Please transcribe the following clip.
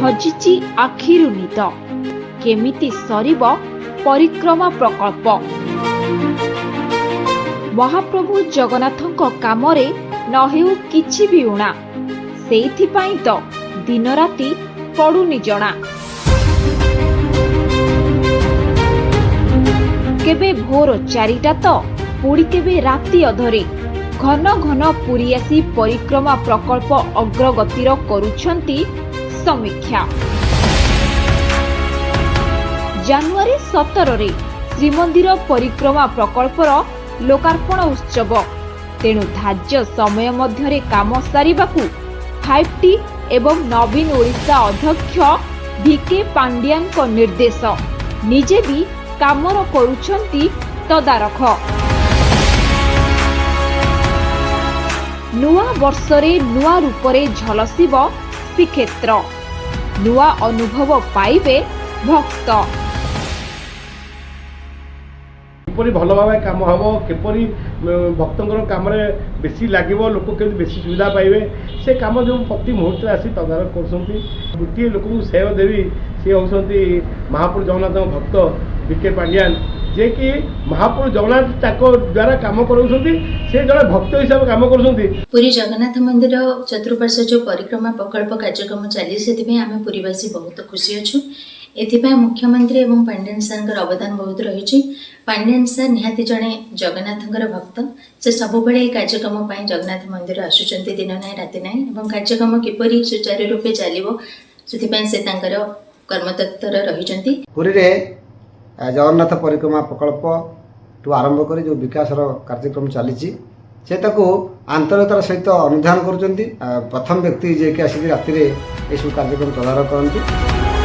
हजिची आखिरु निद केमिति सरिब परिक्रमा प्रकल्प। महाप्रभु जगन्नाथଙ୍କ कामरे न हेउ किछि भी उणा, सेइथिपाई तो दिन राति पडुनी जणा। केबे भोर 4टा तो पुड़ी केबे राति अधरे घन घन पुरी आसी परिक्रमा प्रकल्प अग्रगतिर करुछंती समीक्षा। जानुआरी 17 रे श्रीमंदिर परिक्रमा प्रकल्पर लोकार्पण उत्सव, तेणु धार्य समय मध्यरे काम सारिबाकू 5T एवं नवीन ओडिशा अध्यक्ष VK पांड्यान को निर्देश, निजे भी कामर करुछंती तदारख। नुआ वर्षरे नुआ रूपरे झलसिब श्रीक्षेत्र, नुआ अनुभव पाइबे भक्त। किपरि भल भाव काम हम किपरि भक्तों काम बेसी लगे लोक के बेसी सुविधा पाइबे से काम जो प्रति मुहूर्त आसी तदारख कर गोटे लोक सेवा देवी सी होती महाप्रभु जगन्नाथ भक्त VK पांड्यान, जे कि महाप्रभु जगन्नाथ द्वारा काम कर जड़े भक्त हिसाब काम कर। पुरी जगन्नाथ मंदिर चतुर्पार्श्व जो परिक्रमा प्रकल्प कार्यक्रम चली से आम पुरीवासी बहुत खुशी अच्छु। एथिपाई मुख्यमंत्री एवं पांड्यान सार अवदान बहुत रही। पांड्यान सार निहाती जड़े जगन्नाथंकर भक्त, से सबुबले कार्यक्रम जगन्नाथ मंदिर आसुंच दिन ना राति ना, कार्यक्रम किपरि सुचारू रूपे चलो से कर्मतत्पर रही। पुरी रे जगन्नाथ परिक्रमा प्रकल्प टू आरंभ कर जो विकास कार्यक्रम चली से आंतरिकतार सहित अनुधान कर प्रथम व्यक्ति जे कि आसिक राति सब कार्यक्रम तदारख करती।